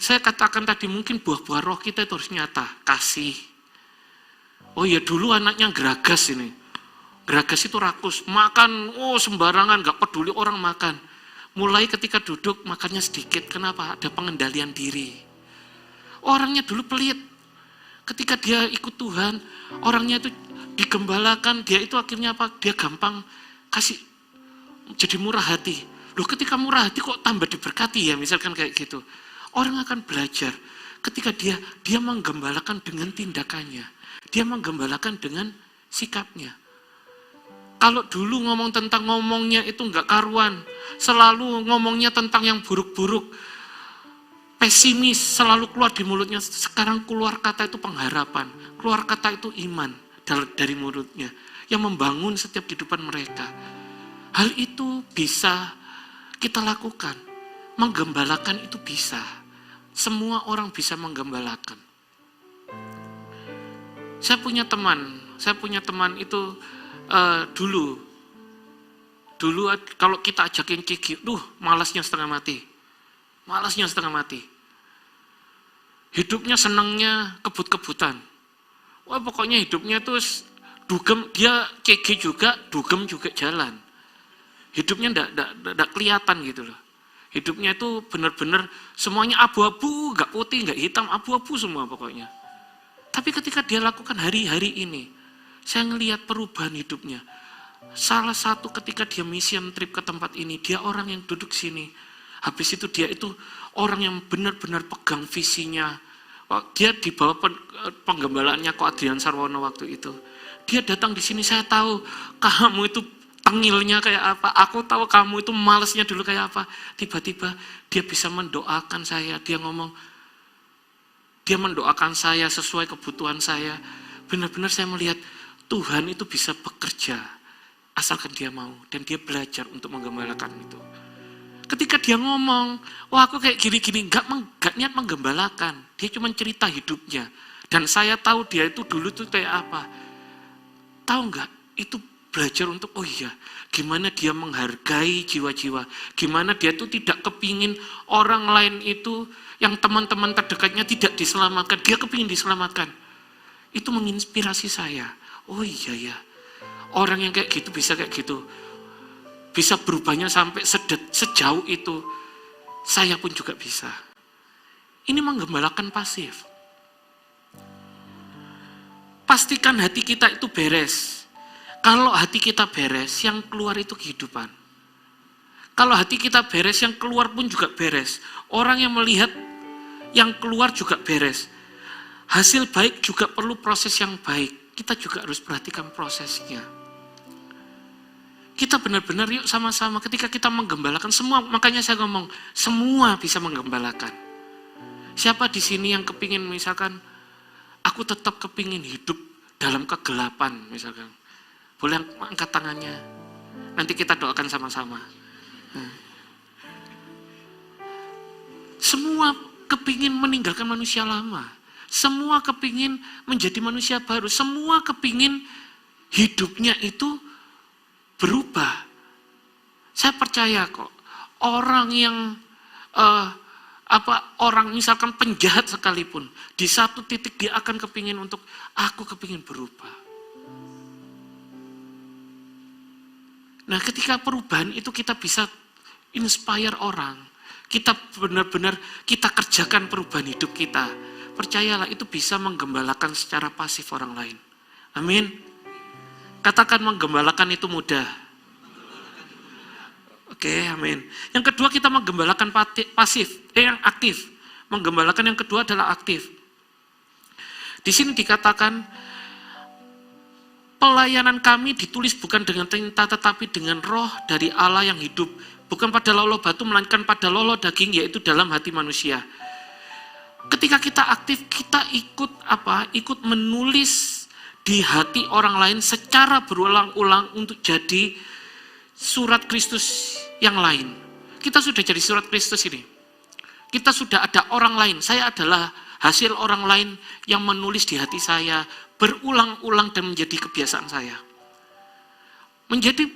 [SPEAKER 1] Saya katakan tadi mungkin buah-buah roh kita itu harus nyata, kasih. Oh ya dulu anaknya geragas ini, geragas itu rakus, makan, sembarangan, gak peduli orang makan. Mulai ketika duduk makannya sedikit, kenapa? Ada pengendalian diri. Orangnya dulu pelit, ketika dia ikut Tuhan, orangnya itu digembalakan, dia itu akhirnya apa? Dia gampang kasih, jadi murah hati. Loh ketika murah hati kok tambah diberkati ya, misalkan kayak gitu. Orang akan belajar ketika dia menggembalakan dengan tindakannya. Dia menggembalakan dengan sikapnya. Kalau dulu ngomong tentang ngomongnya itu enggak karuan, selalu ngomongnya tentang yang buruk-buruk, pesimis selalu keluar di mulutnya. Sekarang keluar kata itu pengharapan, keluar kata itu iman dari mulutnya, yang membangun setiap kehidupan mereka. Hal itu bisa kita lakukan. Menggembalakan itu bisa. Semua orang bisa menggembalakan. Saya punya teman itu dulu kalau kita ajakin ciki, malasnya setengah mati. Hidupnya senangnya kebut-kebutan. Wah, pokoknya hidupnya tuh dugem, dia ciki juga, dugem juga jalan. Hidupnya enggak kelihatan gitu loh. Hidupnya itu benar-benar semuanya abu-abu, enggak putih, enggak hitam, abu-abu semua pokoknya. Tapi ketika dia lakukan hari-hari ini, saya ngelihat perubahan hidupnya. Salah satu ketika dia mission trip ke tempat ini, dia orang yang duduk sini. Habis itu dia itu orang yang benar-benar pegang visinya. Dia di bawah penggembalaannya Ko Adrian Sarwono waktu itu. Dia datang di sini, saya tahu kamu itu tengilnya kayak apa. Aku tahu kamu itu malesnya dulu kayak apa. Tiba-tiba dia bisa mendoakan saya. Dia mendoakan saya sesuai kebutuhan saya. Benar-benar saya melihat Tuhan itu bisa bekerja asalkan dia mau, dan dia belajar untuk menggembalakan itu. Ketika dia ngomong, wah aku kayak gini-gini, enggak niat menggembalakan, dia cuma cerita hidupnya. Dan saya tahu dia itu dulu tuh kayak apa. Tahu enggak? Itu belajar untuk, oh iya, gimana dia menghargai jiwa-jiwa, gimana dia itu tidak kepingin orang lain itu, yang teman-teman terdekatnya tidak diselamatkan, dia kepingin diselamatkan. Itu menginspirasi saya. Oh iya ya, orang yang kayak gitu bisa kayak gitu. Bisa berubahnya sampai sejauh itu. Saya pun juga bisa. Ini menggembalakan pasif. Pastikan hati kita itu beres. Kalau hati kita beres, yang keluar itu kehidupan. Kalau hati kita beres, yang keluar pun juga beres. Orang yang melihat, yang keluar juga beres. Hasil baik juga perlu proses yang baik. Kita juga harus perhatikan prosesnya. Kita benar-benar yuk sama-sama ketika kita menggembalakan semua, makanya saya ngomong, semua bisa menggembalakan. Siapa di sini yang kepingin misalkan, aku tetap kepingin hidup dalam kegelapan misalkan. Boleh angkat tangannya. Nanti kita doakan sama-sama. Semua kepingin meninggalkan manusia lama. Semua kepingin menjadi manusia baru. Semua kepingin hidupnya itu berubah. Saya percaya kok. Orang yang orang misalkan penjahat sekalipun, di satu titik dia akan kepingin untuk, aku kepingin berubah. Nah, ketika perubahan itu kita bisa inspire orang. Kita benar-benar kita kerjakan perubahan hidup kita. Percayalah itu bisa menggembalakan secara pasif orang lain. Amin. Katakan menggembalakan itu mudah. Oke, amin. Yang kedua kita menggembalakan pasif, yang aktif. Menggembalakan yang kedua adalah aktif. Di sini dikatakan pelayanan kami ditulis bukan dengan tinta tetapi dengan roh dari Allah yang hidup. Bukan pada lolo batu melainkan pada lolo daging, yaitu dalam hati manusia. Ketika kita aktif, kita ikut menulis di hati orang lain secara berulang-ulang untuk jadi surat Kristus yang lain. Kita sudah jadi surat Kristus ini. Kita sudah ada orang lain. Saya adalah hasil orang lain yang menulis di hati saya berulang-ulang dan menjadi kebiasaan saya. Menjadi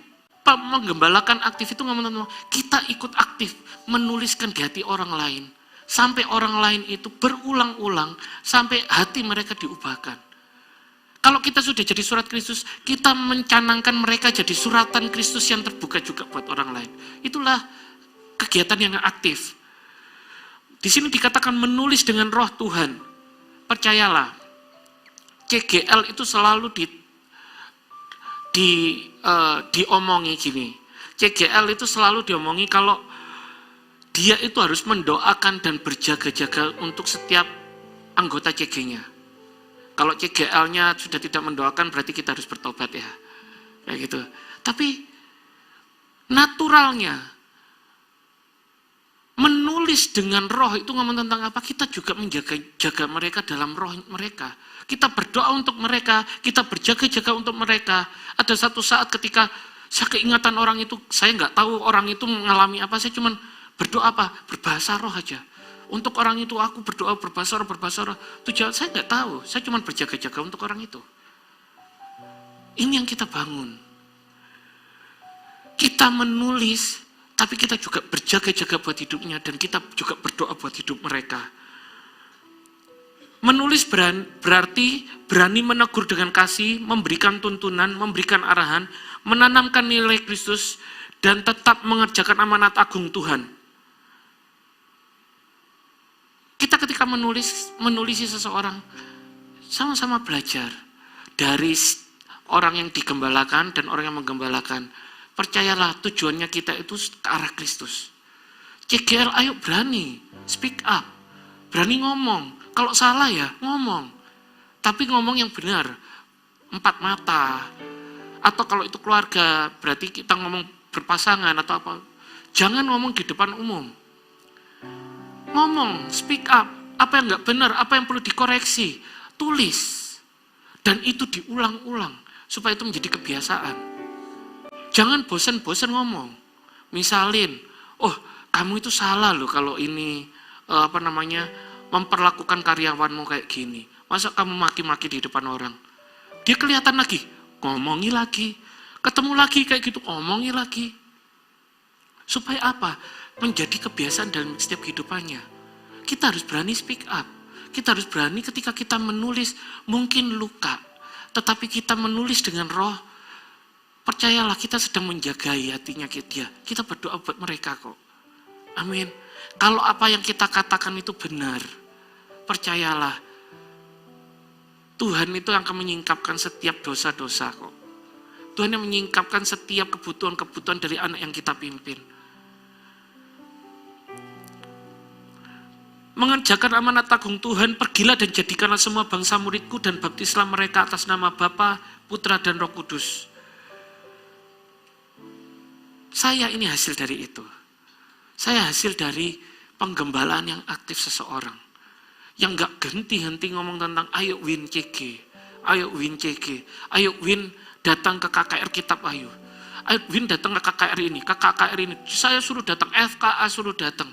[SPEAKER 1] menggembalakan aktif itu teman-teman, kita ikut aktif menuliskan di hati orang lain. Sampai orang lain itu berulang-ulang, sampai hati mereka diubahkan. Kalau kita sudah jadi surat Kristus, kita mencanangkan mereka jadi suratan Kristus yang terbuka juga buat orang lain. Itulah kegiatan yang aktif. Di sini dikatakan menulis dengan roh Tuhan. Percayalah, CGL itu selalu diomongi gini. CGL itu selalu diomongi kalau dia itu harus mendoakan dan berjaga-jaga untuk setiap anggota CG-nya. Kalau CGL-nya sudah tidak mendoakan berarti kita harus bertobat ya. Kayak gitu. Tapi naturalnya menulis dengan roh itu ngomong tentang apa? Kita juga menjaga mereka dalam roh mereka. Kita berdoa untuk mereka, kita berjaga-jaga untuk mereka. Ada satu saat ketika saya keingatan orang itu, saya nggak tahu orang itu mengalami apa, saya cuman berdoa apa? Berbahasa roh aja. Untuk orang itu aku berdoa berbahasa roh. Tujuan saya nggak tahu, saya cuman berjaga-jaga untuk orang itu. Ini yang kita bangun. Kita menulis, tapi kita juga berjaga-jaga buat hidupnya, dan kita juga berdoa buat hidup mereka. Menulis berarti berani menegur dengan kasih, memberikan tuntunan, memberikan arahan, menanamkan nilai Kristus, dan tetap mengerjakan amanat agung Tuhan. Kita ketika menulisi seseorang, sama-sama belajar dari orang yang digembalakan dan orang yang menggembalakan. Percayalah, tujuannya kita itu ke arah Kristus. CGL, ayo berani, speak up, berani ngomong. Kalau salah ya ngomong, tapi ngomong yang benar, 4 mata. Atau kalau itu keluarga, berarti kita ngomong berpasangan atau apa. Jangan ngomong di depan umum. Ngomong, speak up, apa yang nggak benar, apa yang perlu dikoreksi, tulis. Dan itu diulang-ulang, supaya itu menjadi kebiasaan. Jangan bosan-bosan ngomong. Misalin, oh kamu itu salah loh kalau ini, memperlakukan karyawanmu kayak gini. Masa kamu maki-maki di depan orang? Dia kelihatan lagi, ngomongi lagi. Ketemu lagi kayak gitu, ngomongi lagi. Supaya apa? Menjadi kebiasaan dalam setiap kehidupannya. Kita harus berani speak up. Kita harus berani ketika kita menulis, mungkin luka. Tetapi kita menulis dengan roh. Percayalah, kita sedang menjagai hatinya dia. Kita berdoa buat mereka kok. Amin. Kalau apa yang kita katakan itu benar, percayalah, Tuhan itu akan menyingkapkan setiap dosa-dosa kok. Tuhan yang menyingkapkan setiap kebutuhan-kebutuhan dari anak yang kita pimpin. Mengerjakan amanat agung Tuhan, pergilah dan jadikanlah semua bangsa muridku dan baptislah mereka atas nama Bapa, Putra, dan Roh Kudus. Saya ini hasil dari itu. Saya hasil dari penggembalaan yang aktif seseorang. Yang gak henti-henti ngomong tentang ayo win CG, ayo win CG, ayo win datang ke KKR Kitab Ayu. Ayo win datang ke KKR ini, ke KKR ini. Saya suruh datang, FKA suruh datang.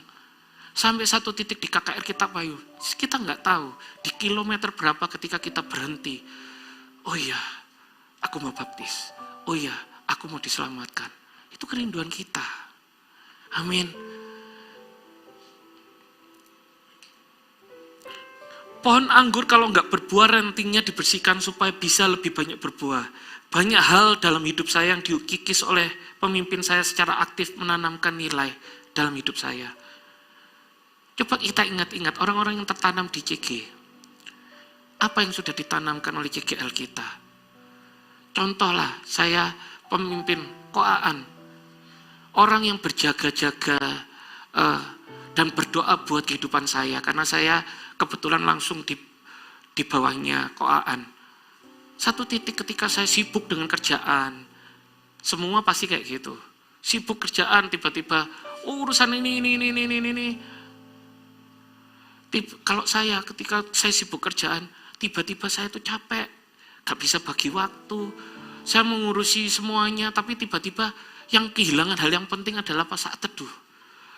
[SPEAKER 1] Sampai satu titik di KKR Kitab Ayu, kita nggak tahu di kilometer berapa ketika kita berhenti. Oh iya, aku mau baptis. Oh iya, aku mau diselamatkan. Itu kerinduan kita. Amin. Pohon anggur kalau nggak berbuah, rantingnya dibersihkan supaya bisa lebih banyak berbuah. Banyak hal dalam hidup saya yang dikikis oleh pemimpin saya secara aktif menanamkan nilai dalam hidup saya. Coba kita ingat-ingat orang-orang yang tertanam di CG. Apa yang sudah ditanamkan oleh CGL kita? Contohlah, saya pemimpin koaan. Orang yang berjaga-jaga dan berdoa buat kehidupan saya. Karena saya kebetulan langsung di bawahnya koaan. Satu titik ketika saya sibuk dengan kerjaan. Semua pasti kayak gitu. Sibuk kerjaan, tiba-tiba urusan ini. Kalau saya ketika saya sibuk kerjaan, tiba-tiba saya tuh capek, gak bisa bagi waktu, saya mengurusi semuanya, tapi tiba-tiba yang kehilangan hal yang penting adalah pas saat teduh.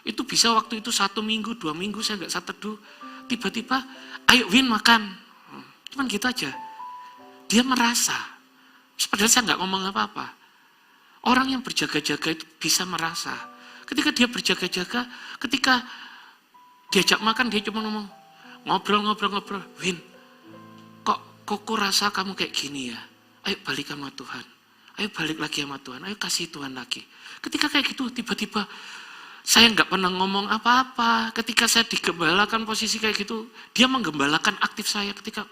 [SPEAKER 1] Itu bisa waktu itu 1 minggu, 2 minggu saya gak saat teduh, tiba-tiba ayo Win makan, cuman gitu aja. Dia merasa, padahal saya gak ngomong apa-apa. Orang yang berjaga-jaga itu bisa merasa. Ketika dia berjaga-jaga, ketika diajak makan, dia cuma ngomong, ngobrol, Win, kok rasa kamu kayak gini ya? Ayo balik sama Tuhan, ayo balik lagi sama Tuhan, ayo kasih Tuhan lagi. Ketika kayak gitu, tiba-tiba saya nggak pernah ngomong apa-apa. Ketika saya digembalakan posisi kayak gitu, dia menggembalakan aktif saya ketika,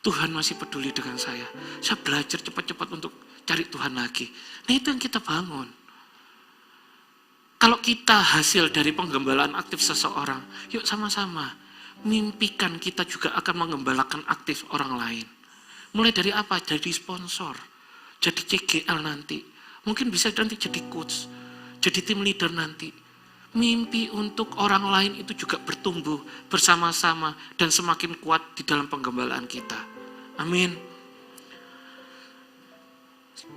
[SPEAKER 1] Tuhan masih peduli dengan saya. Saya belajar cepat-cepat untuk cari Tuhan lagi. Nah itu yang kita bangun. Kalau kita hasil dari penggembalaan aktif seseorang, yuk sama-sama mimpikan kita juga akan mengembalakan aktif orang lain. Mulai dari apa? Jadi sponsor, jadi CGL nanti. Mungkin bisa nanti jadi coach, jadi tim leader nanti. Mimpi untuk orang lain itu juga bertumbuh bersama-sama dan semakin kuat di dalam penggembalaan kita. Amin.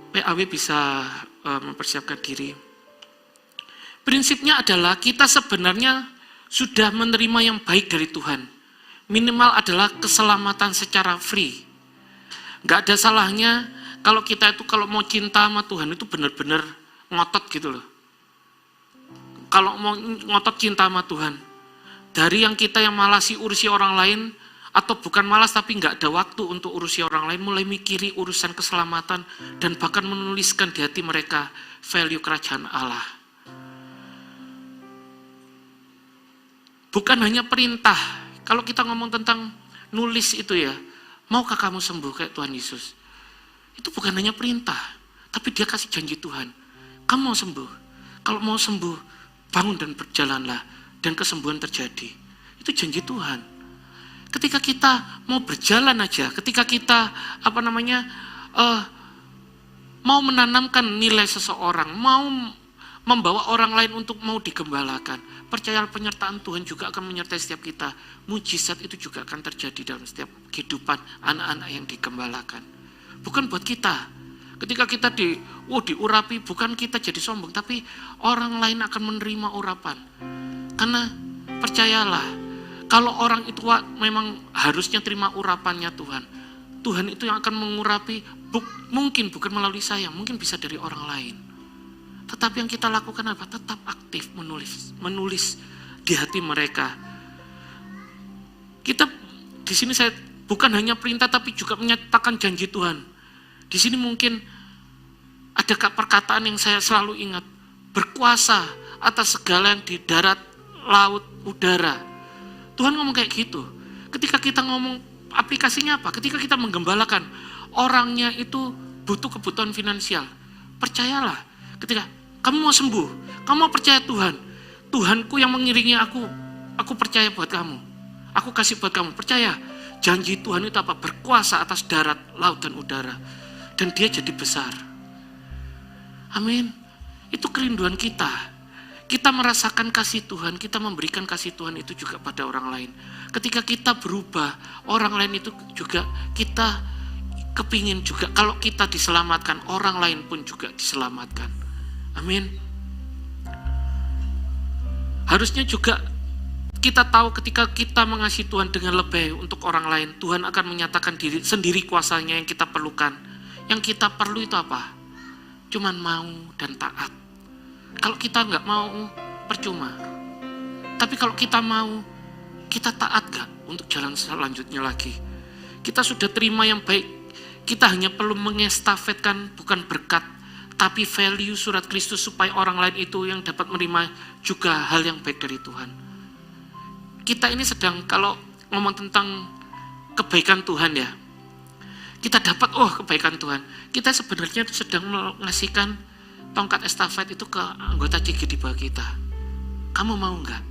[SPEAKER 1] PAW bisa mempersiapkan diri. Prinsipnya adalah kita sebenarnya sudah menerima yang baik dari Tuhan. Minimal adalah keselamatan secara free. Gak ada salahnya kalau kita itu kalau mau cinta sama Tuhan itu benar-benar ngotot gitu loh. Kalau mau ngotot cinta sama Tuhan. Dari yang kita yang malasi urusi orang lain, atau bukan malas tapi nggak ada waktu untuk urusi orang lain, mulai mikiri urusan keselamatan dan bahkan menuliskan di hati mereka value kerajaan Allah. Bukan hanya perintah. Kalau kita ngomong tentang nulis itu ya, maukah kamu sembuh kayak Tuhan Yesus? Itu bukan hanya perintah, tapi dia kasih janji Tuhan. Kamu mau sembuh. Kalau mau sembuh, bangun dan berjalanlah dan kesembuhan terjadi. Itu janji Tuhan. Ketika kita mau berjalan aja, ketika kita mau menanamkan nilai seseorang, mau membawa orang lain untuk mau digembalakan, percayalah penyertaan Tuhan juga akan menyertai setiap kita. Mujizat itu juga akan terjadi dalam setiap kehidupan anak-anak yang digembalakan. Bukan buat kita. Ketika kita diurapi, bukan kita jadi sombong, tapi orang lain akan menerima urapan. Karena percayalah, kalau orang itu memang harusnya terima urapannya Tuhan. Tuhan itu yang akan mengurapi, mungkin bukan melalui saya, mungkin bisa dari orang lain. Tetapi yang kita lakukan apa? Tetap aktif menulis di hati mereka. Kita di sini saya bukan hanya perintah tapi juga menyatakan janji Tuhan. Di sini mungkin ada perkataan yang saya selalu ingat, berkuasa atas segala yang di darat, laut, udara. Tuhan ngomong kayak gitu. Ketika kita ngomong aplikasinya apa? Ketika kita menggembalakan, orangnya itu butuh kebutuhan finansial. Percayalah, ketika kamu mau sembuh, kamu mau percaya Tuhan. Tuhanku yang mengiringi aku percaya buat kamu. Aku kasih buat kamu, percaya. Janji Tuhan itu apa? Berkuasa atas darat, laut, dan udara. Dan dia jadi besar. Amin. Itu kerinduan kita. Kita merasakan kasih Tuhan, kita memberikan kasih Tuhan itu juga pada orang lain. Ketika kita berubah, orang lain itu juga kita kepingin juga. Kalau kita diselamatkan, orang lain pun juga diselamatkan. Amin. Harusnya juga kita tahu ketika kita mengasihi Tuhan dengan lebih untuk orang lain, Tuhan akan menyatakan diri sendiri kuasanya yang kita perlukan. Yang kita perlu itu apa? Cuman mau dan taat. Kalau kita nggak mau, percuma. Tapi kalau kita mau, kita taat gak untuk jalan selanjutnya lagi? Kita sudah terima yang baik. Kita hanya perlu mengestafetkan bukan berkat, tapi value surat Kristus supaya orang lain itu yang dapat menerima juga hal yang baik dari Tuhan. Kita ini sedang, kalau ngomong tentang kebaikan Tuhan ya, kita dapat, kebaikan Tuhan. Kita sebenarnya sedang mengasihkan tongkat estafet itu ke anggota CG di bawah kita. Kamu mau enggak?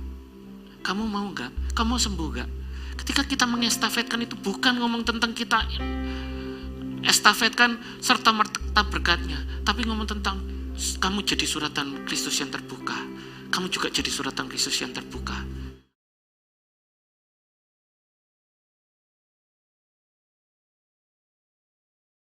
[SPEAKER 1] Kamu mau enggak? Kamu mau sembuh enggak? Ketika kita mengestafetkan itu bukan ngomong tentang kita estafetkan serta merta berkatnya, tapi ngomong tentang kamu jadi suratan Kristus yang terbuka. Kamu juga jadi suratan Kristus yang terbuka.